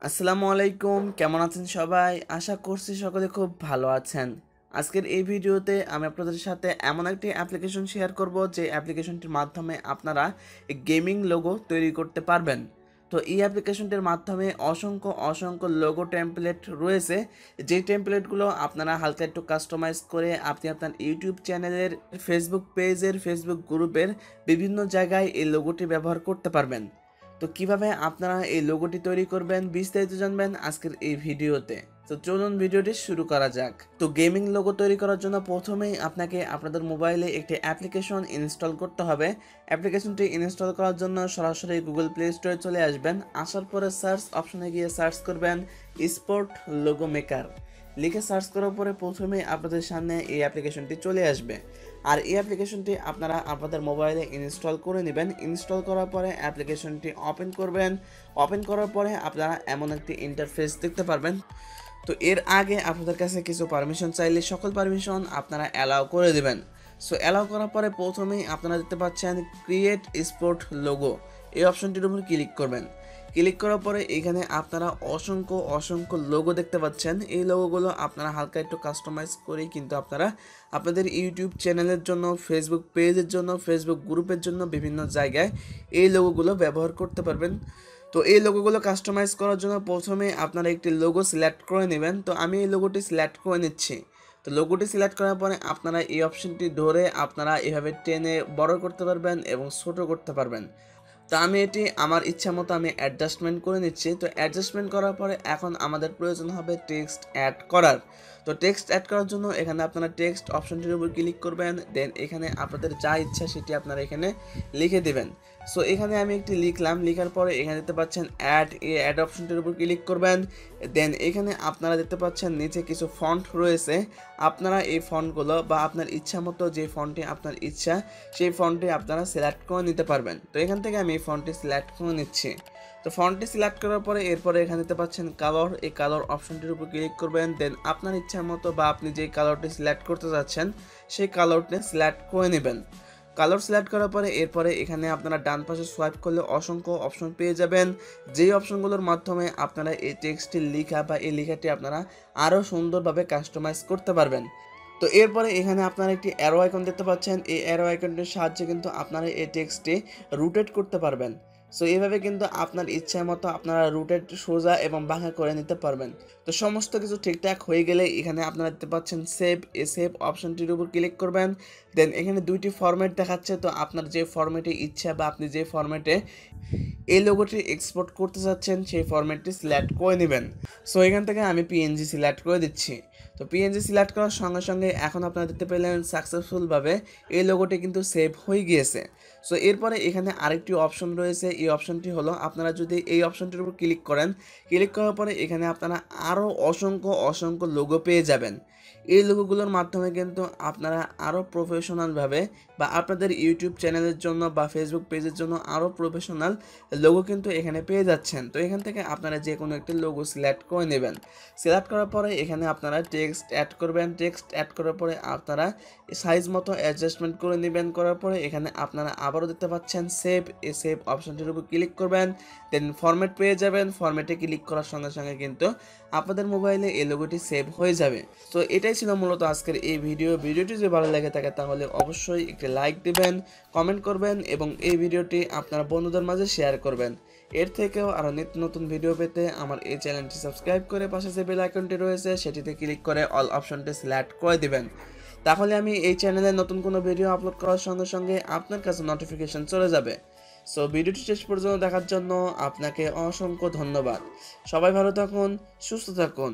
আসসালামু আলাইকুম, কেমন আছেন সবাই? আশা করছি সকলে খুব ভালো আছেন। আজকের এই ভিডিওতে আমি আপনাদের সাথে এমন একটি অ্যাপ্লিকেশন শেয়ার করব যে অ্যাপ্লিকেশনটির মাধ্যমে আপনারা গেমিং লোগো তৈরি করতে পারবেন। তো এই অ্যাপ্লিকেশনটির মাধ্যমে অসংখ্য লোগো টেমপ্লেট রয়েছে, যে টেমপ্লেটগুলো আপনারা হালকা একটু কাস্টমাইজ করে আপনি আপনার ইউটিউব চ্যানেলের, ফেসবুক পেজের, ফেসবুক গ্রুপের বিভিন্ন জায়গায় এই লোগোটি ব্যবহার করতে পারবেন। তো কিভাবে আপনারা এই লোগোটি তৈরি করবেন বিস্তারিত জানবেন আজকের এই ভিডিওতে। তো চলুন ভিডিওটি শুরু করা যাক। তো গেমিং লোগো তৈরি করার জন্য প্রথমেই আপনাকে আপনাদের মোবাইলে একটি অ্যাপ্লিকেশন ইনস্টল করতে হবে। অ্যাপ্লিকেশনটি ইনস্টল করার জন্য সরাসরি গুগল প্লে স্টোরে চলে আসবেন। আসার পরে সার্চ অপশনে গিয়ে সার্চ করবেন স্পোর্ট লোগো মেকার। লিখে সার্চ করার পরে প্রথমেই আপনাদের সামনে এই অ্যাপ্লিকেশনটি চলে আসবে। আর এই অ্যাপ্লিকেশনটি আপনারা আপনাদের মোবাইলে ইনস্টল করে নেবেন। ইনস্টল করার পরে অ্যাপ্লিকেশনটি ওপেন করবেন। ওপেন করার পরে আপনারা এমন একটি ইন্টারফেস দেখতে পারবেন। তো এর আগে আপনাদের কাছে কিছু পারমিশন চাইলে সকল পারমিশন আপনারা অ্যালাউ করে দেবেন। সো অ্যালাউ করার পরে প্রথমেই আপনারা দেখতে পাচ্ছেন ক্রিয়েট স্পোর্ট লোগো, এই অপশনটির উপর ক্লিক করবেন। ক্লিক করার পরে এখানে আপনারা অসংখ্য লোগো দেখতে পাচ্ছেন। এই লোগোগুলো আপনারা হালকা একটু কাস্টমাইজ করেই কিন্তু আপনারা আপনাদের ইউটিউব চ্যানেলের জন্য, ফেসবুক পেজের জন্য, ফেসবুক গ্রুপের জন্য বিভিন্ন জায়গায় এই লোগোগুলো ব্যবহার করতে পারবেন। তো এই লোগোগুলো কাস্টমাইজ করার জন্য প্রথমে আপনারা একটি লোগো সিলেক্ট করে নেবেন। তো আমি এই লোগোটি সিলেক্ট করে নিচ্ছি। তো লোগোটি সিলেক্ট করার পরে আপনারা এই অপশনটি ধরে আপনারা এভাবে টেনে বড় করতে পারবেন এবং ছোট করতে পারবেন। তো আমি এটি আমার ইচ্ছা মতো আমি অ্যাডজাস্টমেন্ট করে নিচ্ছি। তো অ্যাডজাস্টমেন্ট করার পরে এখন আমাদের প্রয়োজন হবে টেক্সট অ্যাড করার। তো টেক্সট অ্যাড করার জন্য এখানে আপনারা টেক্সট অপশনটির উপর ক্লিক করবেন। দেন এখানে আপনাদের যা ইচ্ছা সেটি আপনারা এখানে লিখে দেবেন। সো এখানে আমি একটি লিখলাম। লিখার পরে এখানে দেখতে পাচ্ছেন অ্যাড অপশনটির উপর ক্লিক করবেন। দেন এখানে আপনারা দেখতে পাচ্ছেন নিচে কিছু ফন্ট রয়েছে। আপনারা এই ফন্টগুলো বা আপনার ইচ্ছা মতো যে ফন্টটি আপনার ইচ্ছা সেই ফন্টটি আপনারা সিলেক্ট করে নিতে পারবেন। তো এখান থেকে আমি এই ফন্টটি সিলেক্ট করে নিচ্ছি। তো ফন্টটি সিলেক্ট করার পরে এরপরে এখানে দেখতে পাচ্ছেন কালার, এই কালার অপশনটির উপর ক্লিক করবেন। দেন আপনার ইচ্ছা মতো বা আপনি যে কালারটি সিলেক্ট করতে যাচ্ছেন সেই কালারটি সিলেক্ট করে নেবেন। কালার সিলেক্ট করার পরে এরপরে এখানে আপনারা ডান পাশে সোয়াইপ করলে অসংখ্য অপশন পেয়ে যাবেন, যেই অপশনগুলোর মাধ্যমে আপনারা এই টেক্সটটি লেখা বা এই লেখাটি আপনারা আরও সুন্দরভাবে কাস্টমাইজ করতে পারবেন। তো এরপরে এখানে আপনারা একটি অ্যারো আইকন দেখতে পাচ্ছেন। এই অ্যারো আইকনটির সাহায্যে কিন্তু আপনারা এই টেক্সটটি রোটেট করতে পারবেন। সো এইভাবে কিন্তু আপনার ইচ্ছা মতো আপনারা রুটেড, সোজা এবং বাঁকা করে নিতে পারবেন। তো সমস্ত কিছু ঠিকঠাক হয়ে গেলে এখানে আপনারা দেখতে পাচ্ছেন সেভ, এই সেভ অপশনটির উপর ক্লিক করবেন। দেন এখানে দুইটি ফরম্যাট দেখাচ্ছে। তো আপনার যে ফরম্যাটে ইচ্ছা বা আপনি যে ফরম্যাটে এই লোগোটি এক্সপোর্ট করতে চাচ্ছেন সেই ফরম্যাটটি সিলেক্ট করে নেবেন। সো এখান থেকে আমি পিএনজি সিলেক্ট করে দিচ্ছি। তো পিএনজি সিলেক্ট করার সঙ্গে সঙ্গে এখন আপনারা দেখতে পেলেন সাকসেসফুলভাবে এই লোগোটি কিন্তু সেভ হয়ে গিয়েছে। সো এরপরে এখানে আরেকটি অপশন রয়েছে। এই অপশনটি হলো আপনারা যদি এই অপশনটির উপর ক্লিক করেন, ক্লিক করার পরে এখানে আপনারা আরও অসংখ্য লোগো পেয়ে যাবেন। এই লোগোগুলোর মাধ্যমে কিন্তু আপনারা আরও প্রফেশনালভাবে বা আপনাদের ইউটিউব চ্যানেলের জন্য বা ফেসবুক পেজের জন্য আরও প্রফেশনাল লোগো কিন্তু এখানে পেয়ে যাচ্ছেন। তো এখান থেকে আপনারা যে কোনো একটি লোগো সিলেক্ট করে নেবেন। সিলেক্ট করার পরে এখানে আপনারা টেক্সট অ্যাড করবেন। টেক্সট অ্যাড করার পরে আপনারা সাইজ মতো অ্যাডজাস্টমেন্ট করে নেবেন। করার পরে এখানে আপনারা আবারও দেখতে পাচ্ছেন সেভ, এই সেভ অপশনটির উপর ক্লিক করবেন। দেন ফরম্যাট পেয়ে যাবেন। ফরম্যাটে ক্লিক করার সঙ্গে সঙ্গে কিন্তু আপনাদের মোবাইলে এই লোগোটি সেভ হয়ে যাবে। তো এটাই ছিল মূলত আজকের এই ভিডিওটি যদি ভালো লাগে থাকে তাহলে অবশ্যই একটি লাইক দিবেন, কমেন্ট করবেন এবং এই ভিডিওটি আপনার বন্ধুদের মাঝে শেয়ার করবেন। এর থেকেও আরও নিত্য নতুন ভিডিও পেতে আমার এই চ্যানেলটি সাবস্ক্রাইব করে পাশে যে বেল আইকনটি রয়েছে সেটিতে ক্লিক করে অল অপশনটি সিলেক্ট করে দিবেন। তাহলে আমি এই চ্যানেলে নতুন কোনো ভিডিও আপলোড করার সঙ্গে সঙ্গে আপনার কাছে নোটিফিকেশন চলে যাবে। সো ভিডিওটি শেষ পর্যন্ত দেখার জন্য আপনাকে অসংখ্য ধন্যবাদ। সবাই ভালো থাকুন, সুস্থ থাকুন।